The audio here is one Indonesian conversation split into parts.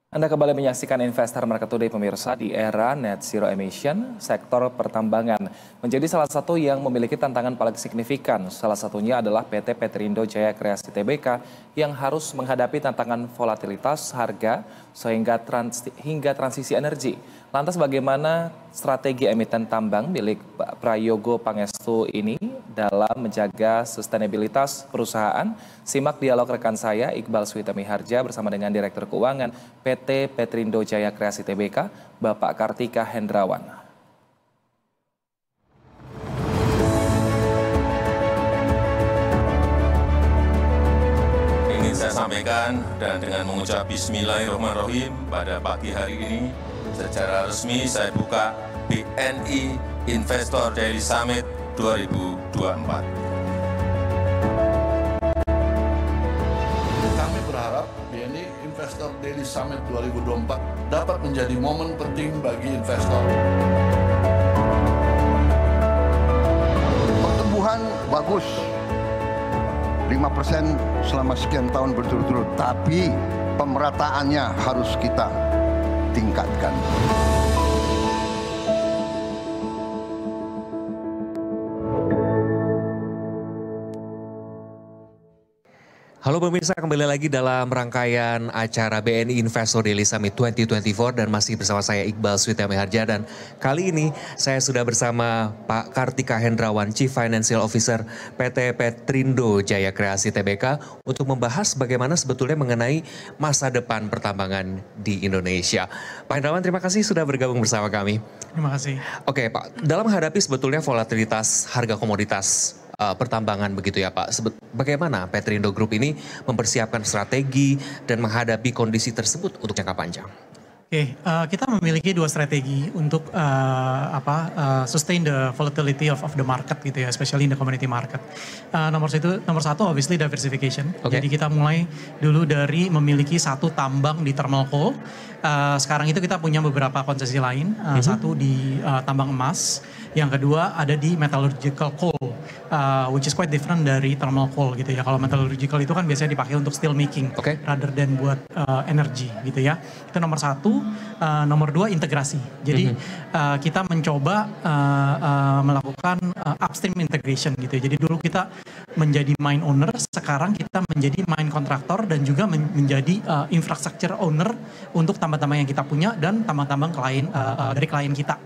Anda kembali menyaksikan Investor Market Today pemirsa. Di era net zero emission, sektor pertambangan menjadi salah satu yang memiliki tantangan paling signifikan. Salah satunya adalah PT Petrindo Jaya Kreasi Tbk yang harus menghadapi tantangan volatilitas harga hingga transisi energi. Lantas bagaimana strategi emiten tambang milik Pak Prayogo Pangestu ini dalam menjaga sustainabilitas perusahaan? Simak dialog rekan saya Iqbal Switami Harja bersama dengan Direktur Keuangan PT Petrindo Jaya Kreasi Tbk, Bapak Kartika Hendrawan. Ingin saya sampaikan dan dengan mengucap Bismillahirrahmanirrahim pada pagi hari ini, secara resmi saya buka BNI Investor Daily Summit 2024. Kami berharap BNI Investor Daily Summit 2024 dapat menjadi momen penting bagi investor. Pertumbuhan bagus, 5% selama sekian tahun berturut-turut, tapi pemerataannya harus kita tingkatkan. Halo pemirsa, kembali lagi dalam rangkaian acara BNI Investor Daily Summit 2024 dan masih bersama saya Iqbal Switami Harja, dan kali ini saya sudah bersama Pak Kartika Hendrawan, Chief Financial Officer PT Petrindo Jaya Kreasi Tbk untuk membahas bagaimana sebetulnya mengenai masa depan pertambangan di Indonesia. Pak Hendrawan, terima kasih sudah bergabung bersama kami. Terima kasih. Oke Pak, dalam menghadapi sebetulnya volatilitas harga komoditas pertambangan begitu ya Pak. Bagaimana Petrindo Group ini mempersiapkan strategi dan menghadapi kondisi tersebut untuk jangka panjang? Oke, kita memiliki dua strategi untuk sustain the volatility of the market gitu ya, especially in the commodity market. Nomor satu obviously diversification. Okay. Jadi kita mulai dulu dari memiliki satu tambang di thermal coal. Sekarang itu kita punya beberapa konsesi lain. Satu di tambang emas, yang kedua ada di metallurgical coal, which is quite different dari thermal coal gitu ya. Kalau metallurgical itu kan biasanya dipakai untuk steel making, rather than buat energy gitu ya. Itu nomor satu. Nomor dua integrasi. Jadi kita mencoba melakukan upstream integration gitu. Jadi dulu kita menjadi mine owner, sekarang kita menjadi mine kontraktor dan juga menjadi infrastructure owner untuk tambang-tambang yang kita punya dan tambang-tambang klien dari klien kita.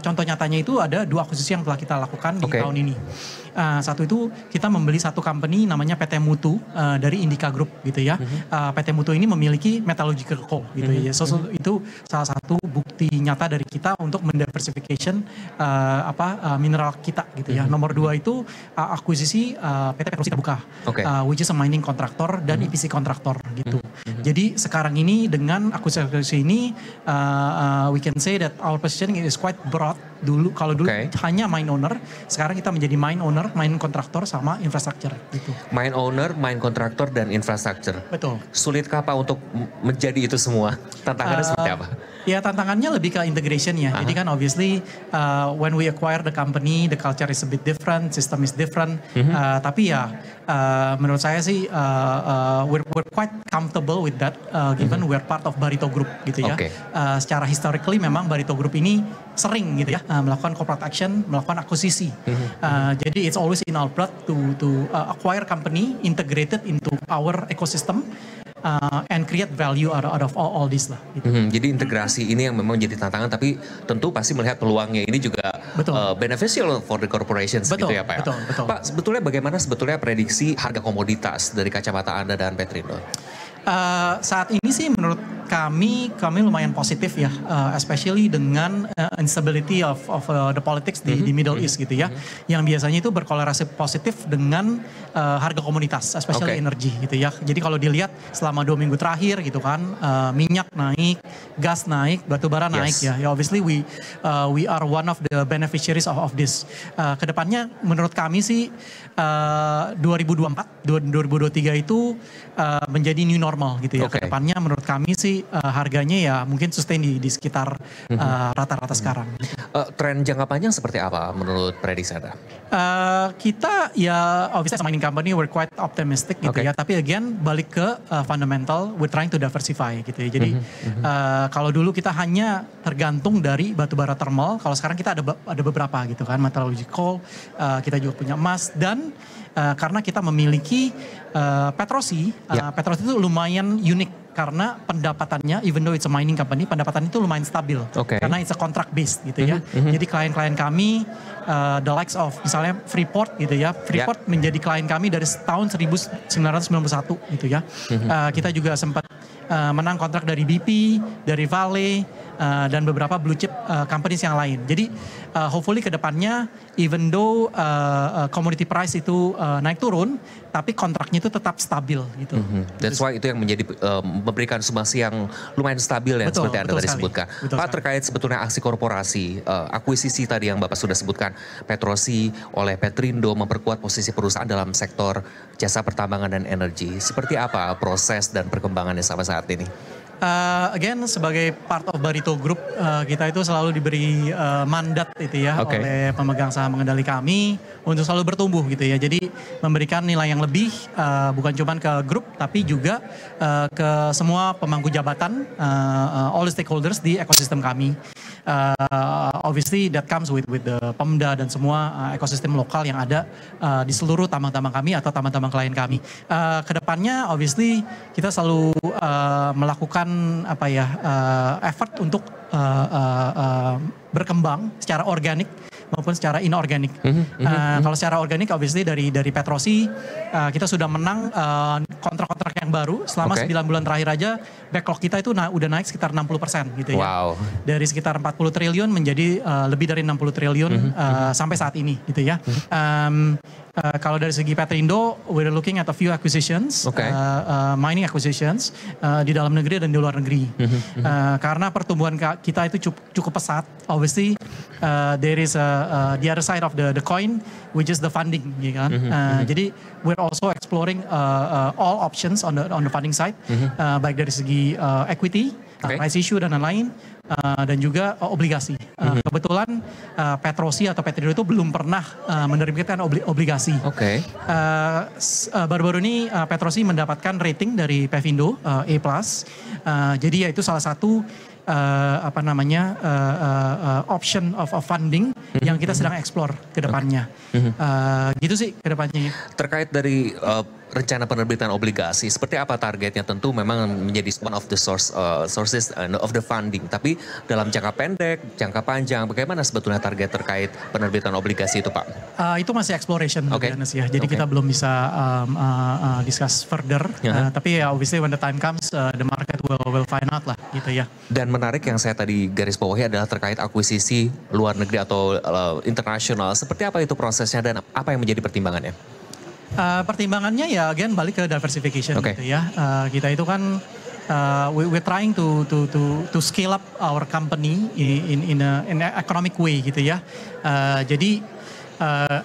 Contoh nyatanya itu ada dua akuisisi yang telah kita lakukan di tahun ini. Satu itu kita membeli satu company namanya PT Mutu dari Indica Group gitu ya. PT Mutu ini memiliki metallurgical coal gitu ya. So, itu salah satu bukti nyata dari kita untuk mendiversification mineral kita gitu ya. Nomor dua itu akuisisi PT Petrosi Terbuka, which is a mining kontraktor dan EPC kontraktor gitu. Jadi sekarang ini dengan akuisisi ini we can say that our positioning is quite broad. Kalau dulu hanya mine owner, sekarang kita menjadi mine owner, mine kontraktor sama infrastructure gitu. Mine owner, mine kontraktor dan infrastructure. Betul. Sulitkah Pak untuk menjadi itu semua? Tantangannya seperti apa? Ya tantangannya lebih ke integration ya. Jadi kan obviously when we acquire the company, the culture is a bit different, system is different. Tapi ya menurut saya sih we're quite comfortable with that, given we're part of Barito Group gitu ya. Secara historically memang Barito Group ini sering gitu ya melakukan corporate action, melakukan akuisisi. Jadi it's always in our blood to acquire company integrated into our ecosystem. And create value out of all this lah. Gitu. Jadi integrasi ini yang memang jadi tantangan, tapi tentu pasti melihat peluangnya ini juga beneficial for the corporations gitu ya Pak. Betul. Pak, sebetulnya bagaimana prediksi harga komoditas dari kacamata Anda dan Petrindo? Saat ini sih menurut kami lumayan positif ya, especially dengan instability of the politics di Middle East gitu ya, yang biasanya itu berkorelasi positif dengan harga komoditas, especially energi gitu ya. Jadi kalau dilihat selama 2 minggu terakhir gitu kan, minyak naik, gas naik, batu bara naik ya. Obviously we are one of the beneficiaries of this. Kedepannya menurut kami sih 2024, 2023 itu menjadi new normal normal gitu ya. Kedepannya menurut kami sih harganya ya mungkin sustain di sekitar rata-rata sekarang. Tren jangka panjang seperti apa menurut prediksi Anda? Kita ya obviously as a mining company we're quite optimistic gitu ya. Tapi again balik ke fundamental, we're trying to diversify gitu ya. Jadi kalau dulu kita hanya tergantung dari batubara thermal, kalau sekarang kita ada beberapa gitu kan, metallurgical, kita juga punya emas dan karena kita memiliki Petrosi, Petrosi itu lumayan unik karena pendapatannya, even though it's a mining company, pendapatan itu lumayan stabil. Karena it's a contract based gitu ya. Jadi klien-klien kami, the likes of misalnya Freeport gitu ya. Freeport menjadi klien kami dari tahun 1991 gitu ya. Kita juga sempat menang kontrak dari BP, dari Vale, dan beberapa blue chip companies yang lain. Jadi hopefully ke depannya even though commodity price itu naik turun, tapi kontraknya itu tetap stabil gitu. That's why itu yang menjadi memberikan sumbangsi yang lumayan stabil yang seperti Anda tadi sebutkan. Pak, terkait sebetulnya aksi korporasi, akuisisi tadi yang Bapak sudah sebutkan, Petrosi oleh Petrindo memperkuat posisi perusahaan dalam sektor jasa pertambangan dan energi. Seperti apa proses dan perkembangannya sampai saat ini? Again sebagai part of Barito Group kita itu selalu diberi mandat itu ya oleh pemegang saham pengendali kami untuk selalu bertumbuh gitu ya. Jadi memberikan nilai yang lebih bukan cuma ke grup tapi juga ke semua pemangku jabatan, all the stakeholders di ekosistem kami. Obviously that comes with the Pemda dan semua ekosistem lokal yang ada di seluruh tambang-tambang kami atau tambang-tambang klien kami. Kedepannya obviously kita selalu melakukan effort untuk berkembang secara organik maupun secara inorganik. Kalau secara organik obviously dari Petrosi kita sudah menang kontrak-kontrak yang baru selama 9 bulan terakhir aja backlog kita itu udah naik sekitar 60% gitu ya. Dari sekitar 40 triliun menjadi lebih dari 60 triliun sampai saat ini gitu ya. Kalau dari segi Petrindo, we're looking at a few acquisitions, mining acquisitions di dalam negeri dan di luar negeri. Karena pertumbuhan kita itu cukup pesat. Obviously, there is the other side of the coin, which is the funding, ya kan? Jadi we're also exploring all options on the funding side, baik dari segi equity, rights issue dan lain-lain. Dan juga obligasi. Kebetulan Petrosi atau Petrindo itu belum pernah menerbitkan obligasi. Baru-baru ini Petrosi mendapatkan rating dari Pevindo A+. Jadi ya itu salah satu option of funding yang kita sedang explore ke depannya. Gitu sih ke depannya. Terkait dari rencana penerbitan obligasi, seperti apa targetnya? Tentu memang menjadi one of the sources of the funding. Tapi dalam jangka pendek, jangka panjang, bagaimana sebetulnya target terkait penerbitan obligasi itu, Pak? Itu masih exploration, ya. Jadi kita belum bisa discuss further. Tapi ya obviously when the time comes, the market will find out lah, gitu ya. Dan menarik yang saya tadi garis bawahi adalah terkait akuisisi luar negeri atau internasional. Seperti apa itu prosesnya dan apa yang menjadi pertimbangannya? Pertimbangannya ya again balik ke diversification gitu ya. Kita itu kan we're trying to scale up our company in an economic way gitu ya. Jadi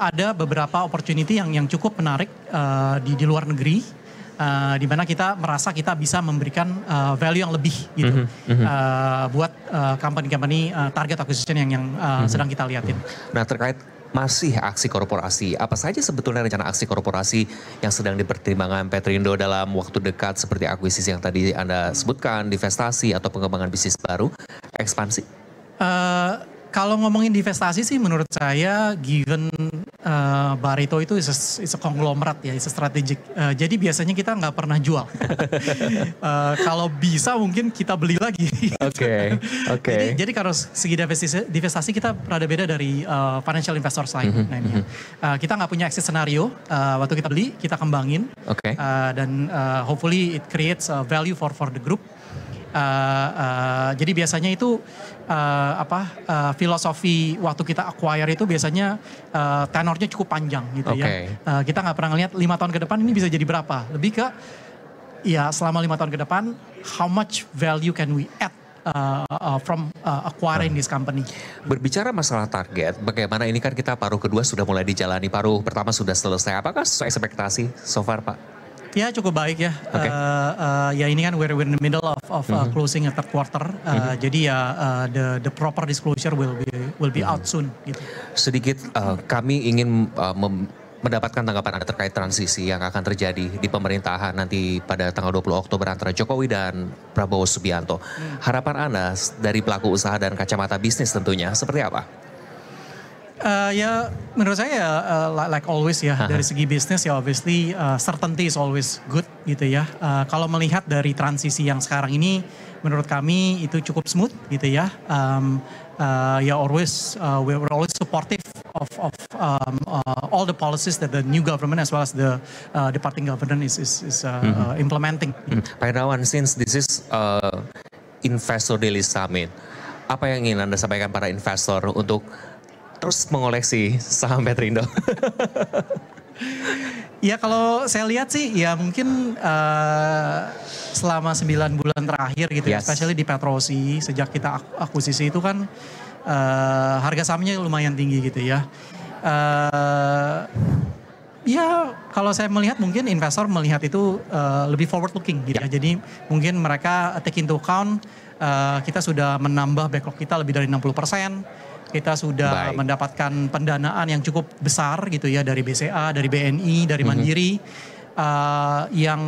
ada beberapa opportunity yang cukup menarik di luar negeri. Di mana kita merasa kita bisa memberikan value yang lebih gitu buat company-company target acquisition yang sedang kita lihatin. Nah, terkait masih aksi korporasi, apa saja sebetulnya rencana aksi korporasi yang sedang dipertimbangkan Petrindo dalam waktu dekat seperti akuisisi yang tadi Anda sebutkan, divestasi atau pengembangan bisnis baru, ekspansi? Kalau ngomongin divestasi sih menurut saya given Barito itu is a conglomerate ya, is a strategic. Jadi biasanya kita nggak pernah jual. Kalau bisa mungkin kita beli lagi. Jadi kalau segi divestasi kita rada beda dari financial investors lain. Kita nggak punya exit scenario. Waktu kita beli kita kembangin. Dan hopefully it creates value for the group. Jadi biasanya itu filosofi waktu kita acquire itu biasanya tenornya cukup panjang gitu ya. Kita nggak pernah ngelihat 5 tahun ke depan ini bisa jadi berapa. Lebih ke ya selama 5 tahun ke depan how much value can we add from acquiring this company. Berbicara masalah target, bagaimana ini kan kita paruh kedua sudah mulai dijalani, paruh pertama sudah selesai. Apakah sesuai ekspektasi so far, Pak? Ya cukup baik ya. Ya ini kan we're in the middle of closing a third quarter. Jadi ya the proper disclosure will be out soon. Gitu. Sedikit kami ingin mendapatkan tanggapan Anda terkait transisi yang akan terjadi di pemerintahan nanti pada tanggal 20 Oktober antara Jokowi dan Prabowo Subianto. Harapan Anda dari pelaku usaha dan kacamata bisnis tentunya seperti apa? Ya menurut saya like always ya dari segi bisnis ya obviously certainty is always good gitu ya. Kalau melihat dari transisi yang sekarang ini menurut kami itu cukup smooth gitu ya. Ya always we're always supportive of all the policies that the new government as well as the departing government is implementing. Pak Hendrawan, since this is Investor Daily Summit, apa yang ingin Anda sampaikan para investor untuk terus mengoleksi saham Petrindo? Ya kalau saya lihat sih ya mungkin selama 9 bulan terakhir gitu ya, especially di Petrosi sejak kita akuisisi itu kan harga sahamnya lumayan tinggi gitu ya. Ya kalau saya melihat mungkin investor melihat itu lebih forward looking gitu ya. Jadi mungkin mereka take into account kita sudah menambah backlog kita lebih dari 60%. Kita sudah mendapatkan pendanaan yang cukup besar gitu ya dari BCA, dari BNI, dari Mandiri. Yang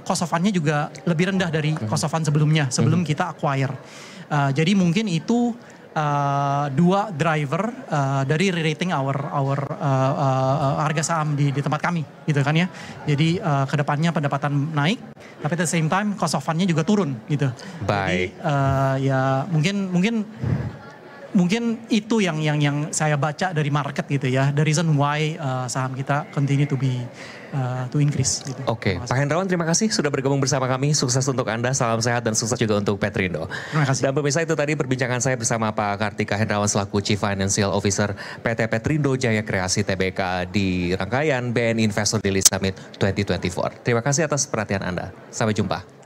cost of fund-nya juga lebih rendah dari cost of fund sebelumnya, sebelum kita acquire. Jadi mungkin itu dua driver dari re-rating our harga saham di tempat kami gitu kan ya. Jadi kedepannya pendapatan naik, tapi at the same time cost of fund-nya juga turun gitu. Baik. Jadi ya mungkin itu yang saya baca dari market gitu ya. The reason why saham kita continue to increase gitu. Oke, Pak Hendrawan terima kasih sudah bergabung bersama kami. Sukses untuk Anda, salam sehat dan sukses juga untuk Petrindo. Terima kasih. Dan pemirsa itu tadi perbincangan saya bersama Pak Kartika Hendrawan selaku Chief Financial Officer PT Petrindo Jaya Kreasi Tbk di rangkaian BNI Investor Daily Summit 2024. Terima kasih atas perhatian Anda. Sampai jumpa.